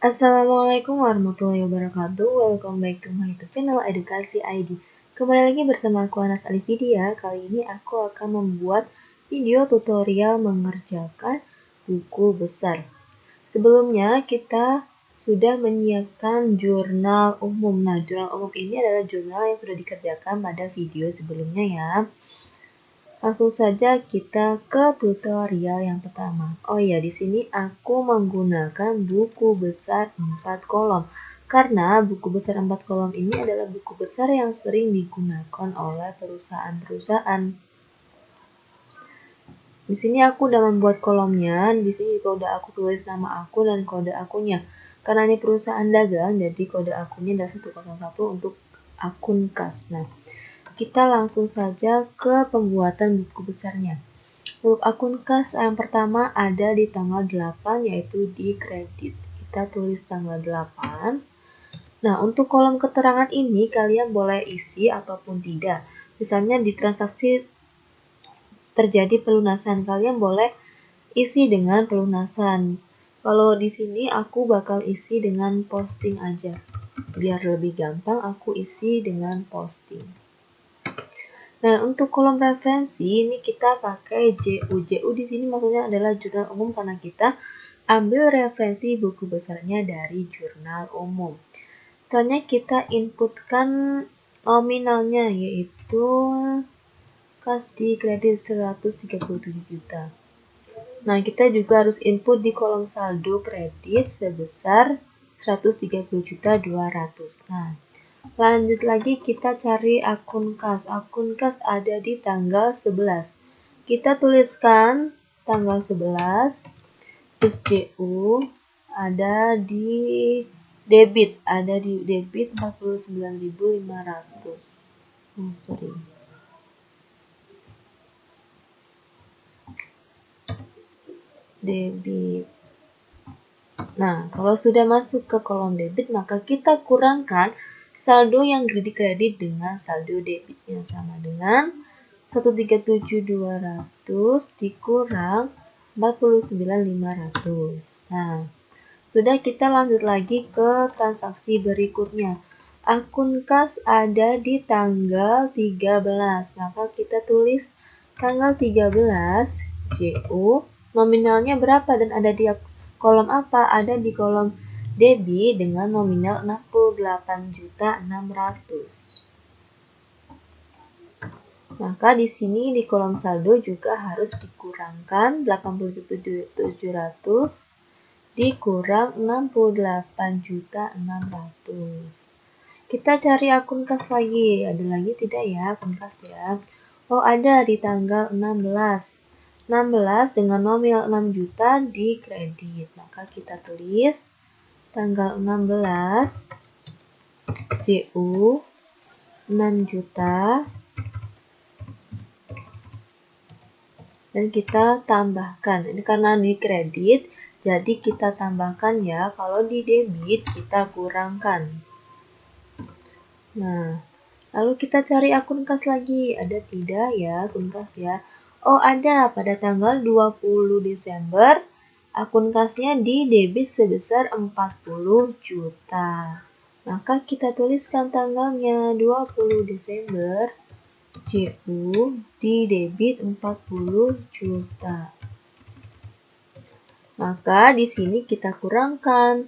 Assalamualaikum warahmatullahi wabarakatuh. Welcome back to my YouTube channel Edukasi ID. Kembali lagi bersama aku Anas Alifidia. Kali ini aku akan membuat video tutorial mengerjakan buku besar. Sebelumnya kita sudah menyiapkan jurnal umum. Nah, jurnal umum ini adalah jurnal yang sudah dikerjakan pada video sebelumnya ya. Langsung saja kita ke tutorial yang pertama. Oh iya, di sini aku menggunakan buku besar 4 kolom. Karena buku besar 4 kolom ini adalah buku besar yang sering digunakan oleh perusahaan-perusahaan. Di sini aku udah membuat kolomnya. Di sini juga udah aku tulis nama aku dan kode akunnya. Karena ini perusahaan dagang, jadi kode akunnya adalah 101 untuk akun kas. Nah, kita langsung saja ke pembuatan buku besarnya. Untuk akun kas yang pertama ada di tanggal 8, yaitu di kredit. Kita tulis tanggal 8. Nah, untuk kolom keterangan ini kalian boleh isi ataupun tidak. Misalnya di transaksi terjadi pelunasan, kalian boleh isi dengan pelunasan. Kalau di sini aku bakal isi dengan posting aja. Biar lebih gampang aku isi dengan posting. Nah, untuk kolom referensi ini kita pakai JU. JU di sini maksudnya adalah jurnal umum karena kita ambil referensi buku besarnya dari jurnal umum. Selanjutnya kita inputkan nominalnya, yaitu kas di kredit 137 juta. Nah, kita juga harus input di kolom saldo kredit sebesar 130.200. Nah, lanjut lagi kita cari akun kas. Akun kas ada di tanggal 11. Kita tuliskan tanggal 11. Terus JU ada di debit. Ada di debit 49.500. Debit. Nah, kalau sudah masuk ke kolom debit, maka kita kurangkan saldo yang kredit dengan saldo debitnya, sama dengan 137.200 dikurang 49.500. Nah, sudah, kita lanjut lagi ke transaksi berikutnya. Akun kas ada di tanggal 13. Maka kita tulis tanggal 13 JU. Nominalnya berapa dan ada di kolom apa? Ada di kolom debit dengan nominal 68.600. Maka di sini di kolom saldo juga harus dikurangkan 87.700 dikurang 68.600. Kita cari akun kas lagi. Ada lagi tidak ya akun kas ya? Oh, ada di tanggal 16. 16 dengan nominal 6 juta di kredit. Maka kita tulis tanggal 16 JU 6 juta dan kita tambahkan. Ini karena di kredit, jadi kita tambahkan ya. Kalau di debit kita kurangkan. Nah, lalu kita cari akun kas lagi. Ada tidak ya akun kas ya? Oh, ada. Pada tanggal 20 Desember, akun kasnya di debit sebesar 40 juta. Maka kita tuliskan tanggalnya 20 Desember. JU di debit 40 juta. Maka di sini kita kurangkan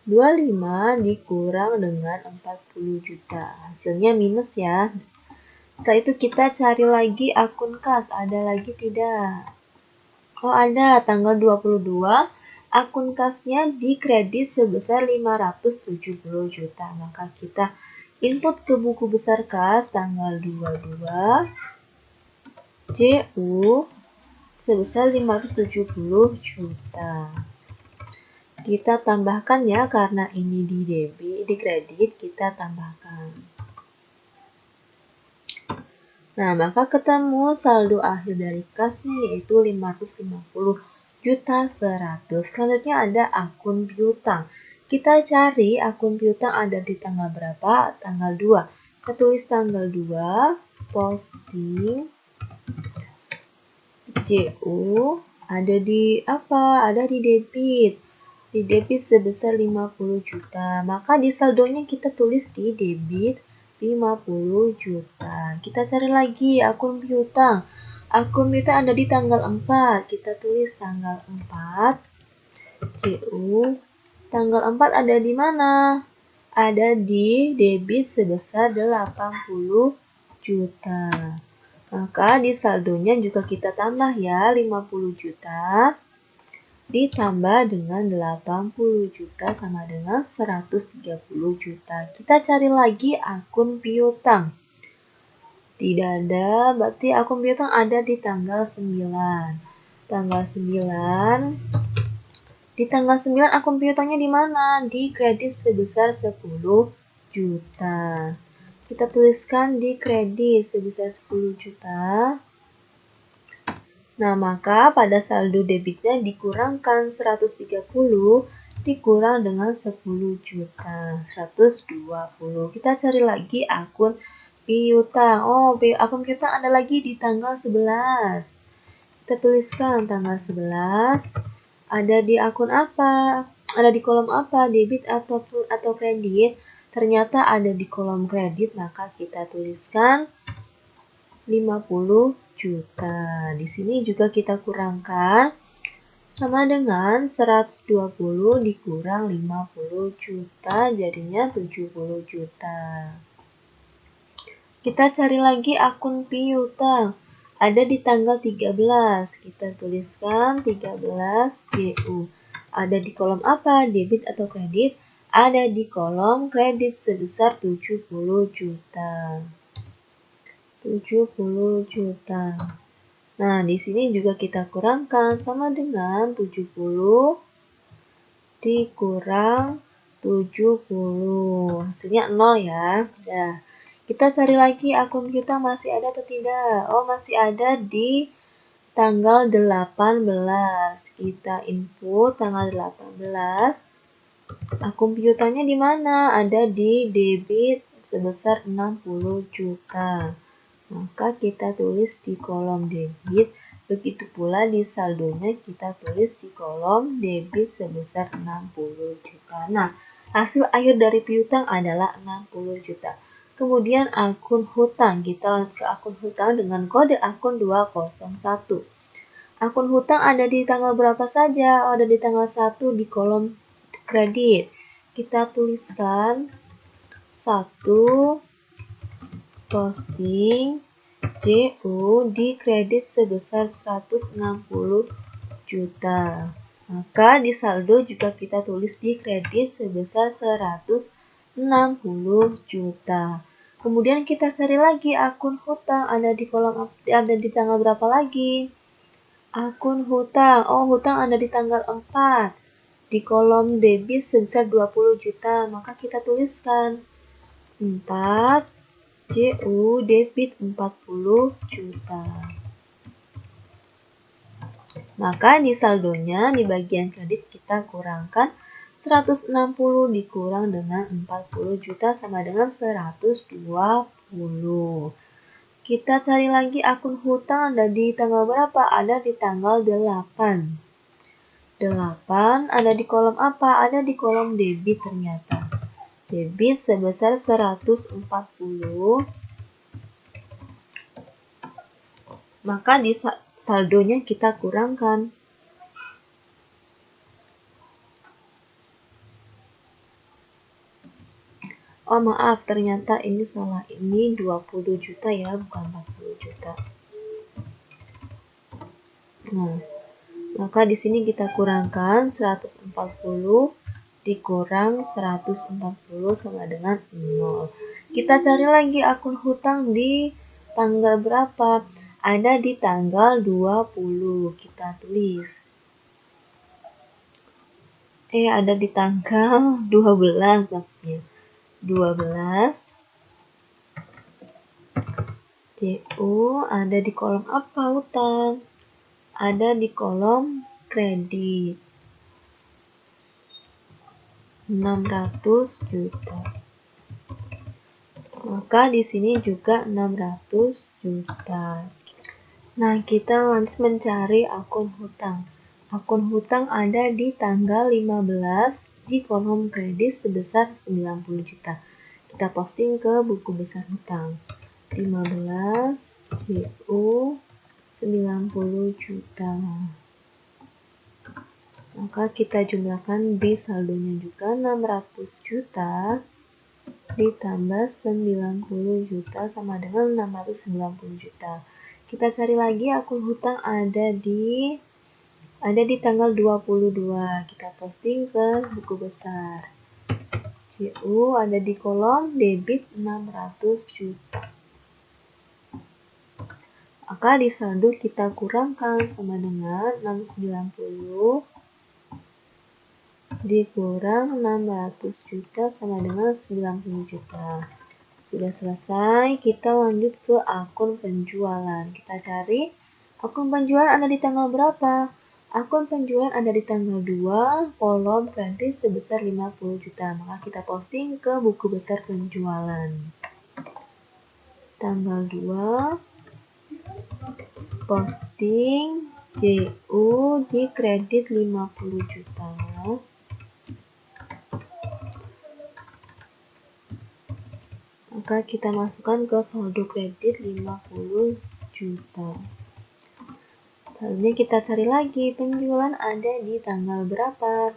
25 dikurang dengan 40 juta. Hasilnya minus ya. Setelah itu kita cari lagi akun kas. Ada lagi tidak? Oh, ada. Tanggal 22 akun kasnya di kredit sebesar 570 juta. Maka kita input ke buku besar kas tanggal 22 JU sebesar 570 juta. Kita tambahkan ya, karena ini di debit, di kredit, kita tambahkan. Nah, maka ketemu saldo akhir dari kasnya yaitu 550.100. Selanjutnya ada akun piutang. Kita cari akun piutang ada di tanggal berapa? Tanggal 2. Kita tulis tanggal 2, posting, JU, ada di apa? Ada di debit. di debit sebesar 50 juta. Maka di saldonya kita tulis di debit 50 juta. Kita cari lagi akun piutang. Akun piutang ada di tanggal 4. Kita tulis tanggal 4. CU. Tanggal 4 ada di mana? Ada di debit sebesar 80 juta. Maka di saldonya juga kita tambah ya 50 juta ditambah dengan 80 juta sama dengan 130 juta. Kita cari lagi akun piutang. Tidak ada, berarti akun piutang ada di tanggal 9. Tanggal 9. Di tanggal 9 akun piutangnya di mana? Di kredit sebesar 10 juta. Kita tuliskan di kredit sebesar 10 juta. Nah, maka pada saldo debitnya dikurangkan 130 dikurang dengan 10 juta, 120. Kita cari lagi akun piutang. Oh, akun piutang ada lagi di tanggal 11. Kita tuliskan tanggal 11. Ada di akun apa? Ada di kolom apa? Debit atau kredit? Ternyata ada di kolom kredit, maka kita tuliskan 50 juta. Di sini juga kita kurangkan sama dengan 120 dikurang 50 juta jadinya 70 juta. Kita cari lagi akun piutang. Ada di tanggal 13. Kita tuliskan 13 DU. Ada di kolom apa? Debit atau kredit? Ada di kolom kredit sebesar 70 juta. 70 juta. Nah, di sini juga kita kurangkan sama dengan 70 dikurang 70. Hasilnya 0 ya. Nah, kita cari lagi akun kita masih ada atau tidak. Oh, masih ada di tanggal 18. Kita input tanggal 18. Akun piutangnya di mana? Ada di debit sebesar 60 juta. Maka kita tulis di kolom debit, begitu pula di saldonya kita tulis di kolom debit sebesar 60 juta. Nah, hasil akhir dari piutang adalah 60 juta. Kemudian akun hutang, kita lanjut ke akun hutang dengan kode akun 201. Akun hutang ada di tanggal berapa saja? Oh, ada di tanggal 1 di kolom kredit. Kita tuliskan 1 posting JU di kredit sebesar 160 juta. Maka di saldo juga kita tulis di kredit sebesar 160 juta. Kemudian kita cari lagi akun hutang ada di tanggal berapa lagi? Akun hutang. Oh, hutang ada di tanggal 4. Di kolom debit sebesar 20 juta. Maka kita tuliskan 4 JU debit 40 juta. Maka di saldonya di bagian kredit kita kurangkan 160 dikurang dengan 40 juta sama dengan 120. Kita cari lagi akun hutang ada di tanggal berapa? Ada di tanggal 8. 8 ada di kolom apa? Ada di kolom debit ternyata. Debit sebesar 140. Maka di saldonya kita kurangkan. Oh, maaf, ternyata ini salah. Ini 20 juta ya, bukan 40 juta. Nah, maka di sini kita kurangkan 140 dikurang 140 sama dengan 0. Kita cari lagi akun hutang di tanggal berapa? Ada di tanggal 20. Kita tulis. Ada di tanggal 12 maksudnya. 12. JU ada di kolom apa hutang? Ada di kolom kredit. 600 juta. Maka di sini juga 600 juta. Nah, kita lanjut mencari akun hutang. akun hutang ada di tanggal 15 di kolom kredit sebesar 90 juta. Kita posting ke buku besar hutang. 15 JU 90 juta. Maka kita jumlahkan di saldonya juga 600 juta ditambah 90 juta sama dengan 690 juta. Kita cari lagi akun hutang ada di tanggal 22. Kita posting ke buku besar. JU ada di kolom debit 600 juta. Maka di saldo kita kurangkan sama dengan 690 dikurang 600 juta sama dengan 90 juta. Sudah selesai, kita lanjut ke akun penjualan. Kita cari akun penjualan ada di tanggal berapa? Akun penjualan ada di tanggal 2, kolom kredit sebesar 50 juta. Maka kita posting ke buku besar penjualan. Tanggal 2, posting JU di kredit 50 juta. Maka kita masukkan ke saldo kredit 50 juta. Selanjutnya kita cari lagi penjualan ada di tanggal berapa?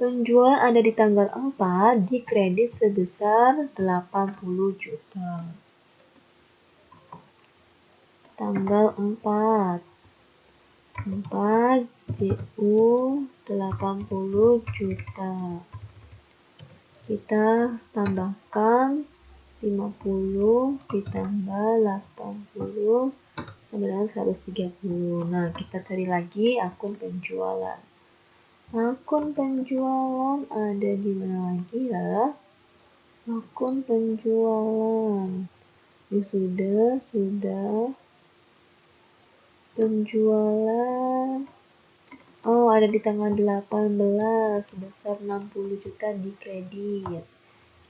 Penjualan ada di tanggal 4 di kredit sebesar 80 juta. Tanggal 4 JU 80 juta. Kita tambahkan 50 ditambah 80 sama dengan 130. Nah, kita cari lagi akun penjualan. Akun penjualan ada di mana lagi ya? Akun penjualan. Ini sudah. Penjualan. Oh, ada di tanggal 18 sebesar 60 juta di kredit.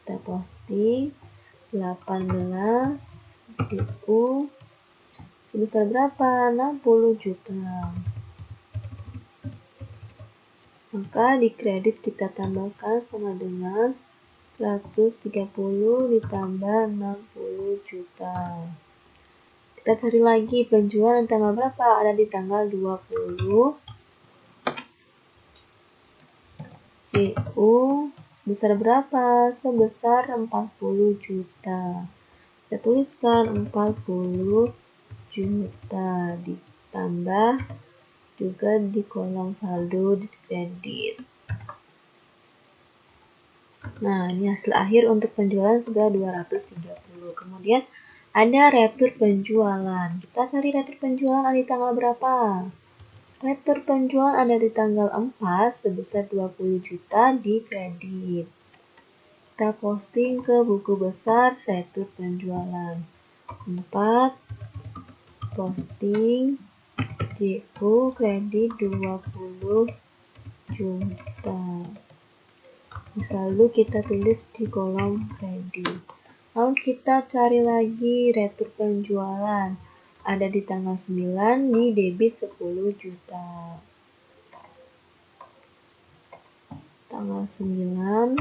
Kita posting 18 JU sebesar berapa? 60 juta. Maka di kredit kita tambahkan sama dengan 130 ditambah 60 juta. Kita cari lagi penjualan tanggal berapa? Ada di tanggal 20. JU sebesar berapa? Sebesar 40 juta. Kita tuliskan 40 juta ditambah juga di kolom saldo di kredit. Nah, ini hasil akhir untuk penjualan sudah 230. Kemudian ada retur penjualan. Kita cari retur penjualan ada di tanggal berapa? Retur penjualan ada di tanggal 4 sebesar 20 juta di kredit. Kita posting ke buku besar retur penjualan. 4 posting JU kredit 20 juta. Di saldo kita tulis di kolom kredit. Lalu kita cari lagi retur penjualan. Ada di tanggal 9 di debit 10 juta. Tanggal 9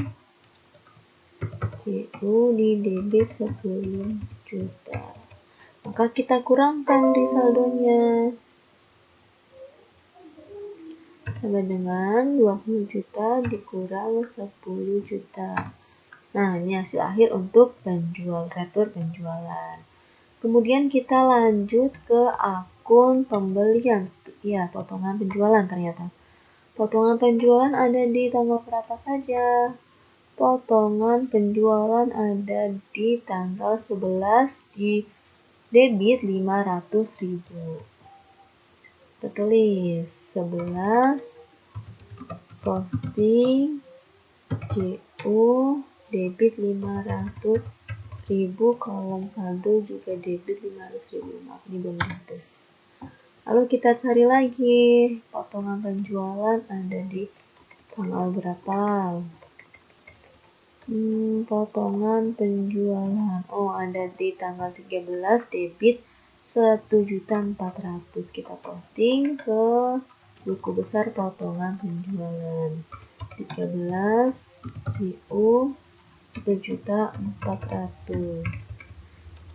JU di debit 10 juta. Maka kita kurangkan di saldonya. Sama dengan 20 juta dikurang 10 juta. Nah, ini hasil akhir untuk retur penjualan. Kemudian kita lanjut ke akun pembelian. Ya, potongan penjualan ternyata. Potongan penjualan ada di tanggal berapa saja? Potongan penjualan ada di tanggal 11 di debit 500.000. Kita tulis 11 posting JU debit 500.000 kolom saldo juga debit 500.000. Maaf, ini belum habis. Lalu kita cari lagi potongan penjualan ada di tanggal berapa? Potongan penjualan. Oh, ada di tanggal 13 debit 1.400.000. Kita posting ke buku besar potongan penjualan 13 JU 1.400.000.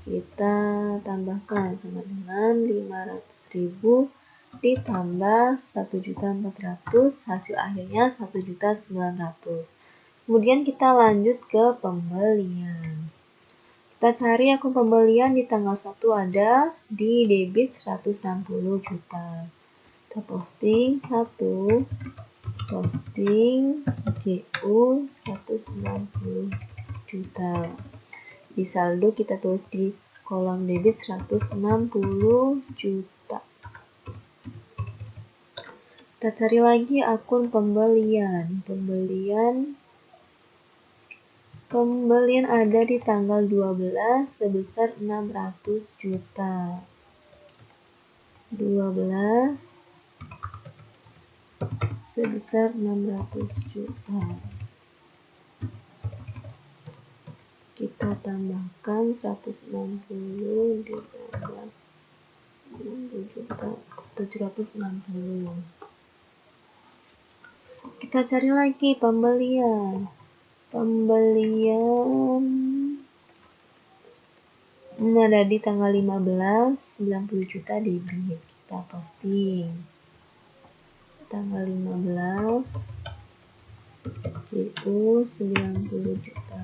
Kita tambahkan sama dengan 500.000 ditambah 1.400.000, hasil akhirnya 1.900.000. Kemudian kita lanjut ke pembelian. Kita cari akun pembelian di tanggal 1 ada di debit 160 juta. Kita posting 1, posting JU 160 juta. Di saldo kita tulis di kolom debit 160 juta. Kita cari lagi akun pembelian. Pembelian ada di tanggal 12 sebesar 600 juta. 12 sebesar 600 juta. Kita tambahkan 160 ditambah 760. Kita cari lagi pembelian ada di tanggal 15 90 juta debit. Kita posting tanggal 15 JU 90 juta.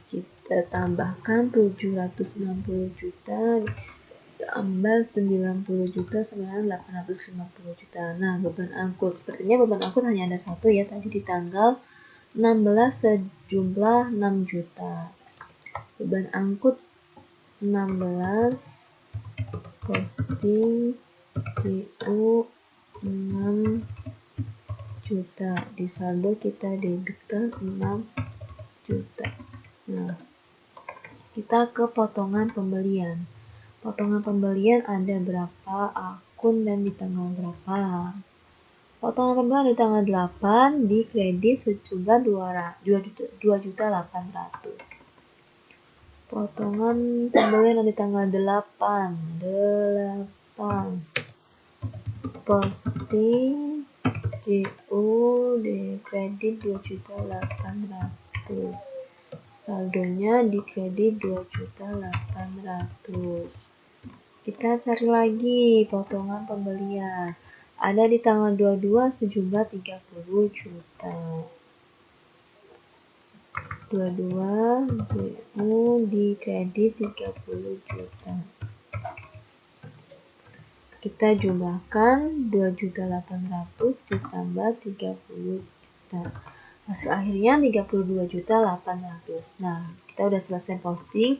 Kita tambahkan 760 juta tambah 90 juta sebenarnya 850 juta. Nah, beban angkut. Sepertinya beban angkut hanya ada satu ya, tadi di tanggal 16 sejumlah 6 juta. Beban angkut 16 posting JU 6 juta. Di saldo kita debitkan 6 juta. Nah, kita ke potongan pembelian. Potongan pembelian ada berapa akun dan di tanggal berapa. Potongan pembelian di tanggal 8 di kredit sejumlah 2.800.000. Potongan pembelian di tanggal 8 posting JU di kredit 2.800.000. Saldonya di kredit 2.800.000. Kita cari lagi potongan pembelian. Ada di tanggal 22 sejumlah 30 juta. 22 JU di kredit 30 juta. Kita jumlahkan 2.800.000 ditambah 30 juta. Hasil akhirnya 32.800.000. Nah, kita udah selesai posting.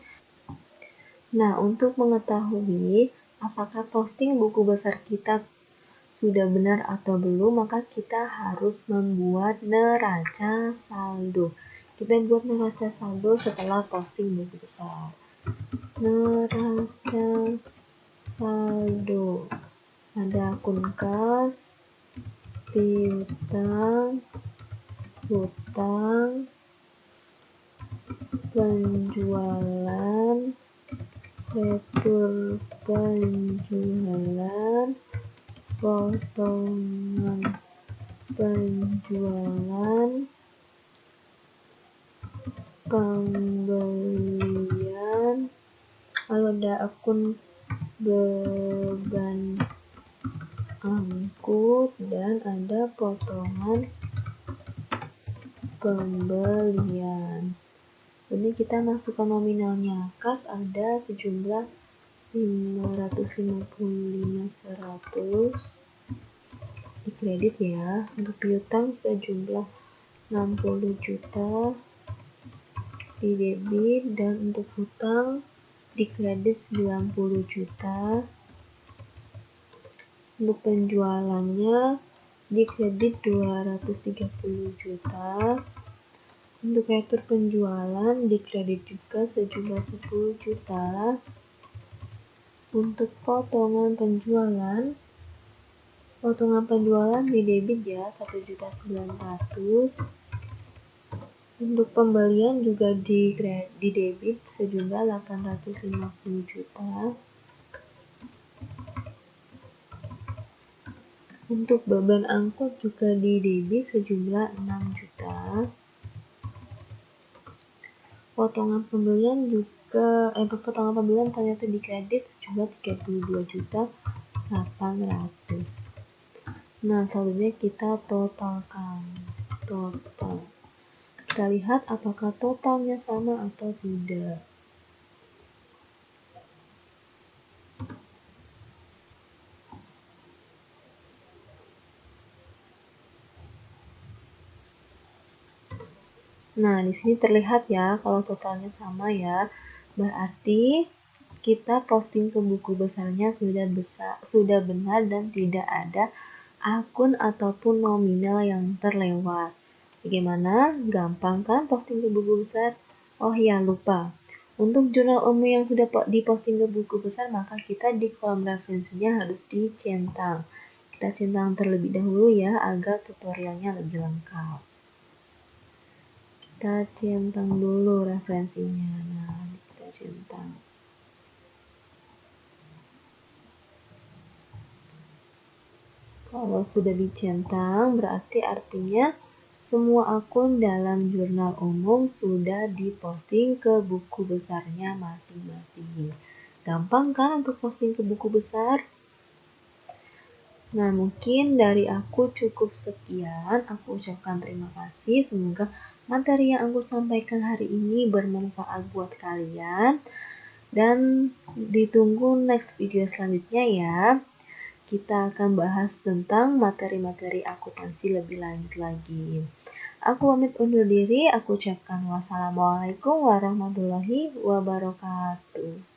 Nah, untuk mengetahui apakah posting buku besar kita sudah benar atau belum, maka kita harus membuat neraca saldo. Kita buat neraca saldo setelah posting buku besar. Neraca saldo. Ada akun kas, piutang, hutang, penjualan, retur penjualan, potongan penjualan, pembelian. Kalau ada akun beban angkut dan ada potongan pembelian. Ini kita masukkan nominalnya. Kas ada sejumlah 555.100 di kredit ya. Untuk piutang sejumlah 60 juta di debit, dan untuk hutang di kredit 90 juta. Untuk penjualannya di kredit 230 juta. Untuk retur penjualan di kredit juga sejumlah 10 juta. Untuk potongan penjualan di debit ya 1.900.000. Untuk pembelian juga di debit sejumlah 850 juta. Untuk beban angkut juga di debit sejumlah 6 juta. Potongan pembelian ternyata di kredit sejumlah 32.800.000. Nah, selanjutnya kita totalkan. Kita lihat apakah totalnya sama atau tidak. Nah, di sini terlihat ya kalau totalnya sama ya. Berarti kita posting ke buku besarnya sudah benar dan tidak ada akun ataupun nominal yang terlewat. Bagaimana? Gampang kan posting ke buku besar? Oh ya, lupa. Untuk jurnal umum yang sudah diposting ke buku besar, maka kita di kolom referensinya harus dicentang. Kita centang terlebih dahulu ya, agar tutorialnya lebih lengkap. Kita centang dulu referensinya. Nah, kita centang. Kalau sudah dicentang, berarti artinya semua akun dalam jurnal umum sudah diposting ke buku besarnya masing-masing. Gampang kan untuk posting ke buku besar? Nah, mungkin dari aku cukup sekian. Aku ucapkan terima kasih. Semoga materi yang aku sampaikan hari ini bermanfaat buat kalian. Dan ditunggu next video selanjutnya ya. Kita akan bahas tentang materi-materi akuntansi lebih lanjut lagi. Aku pamit undur diri. Aku ucapkan wassalamualaikum warahmatullahi wabarakatuh.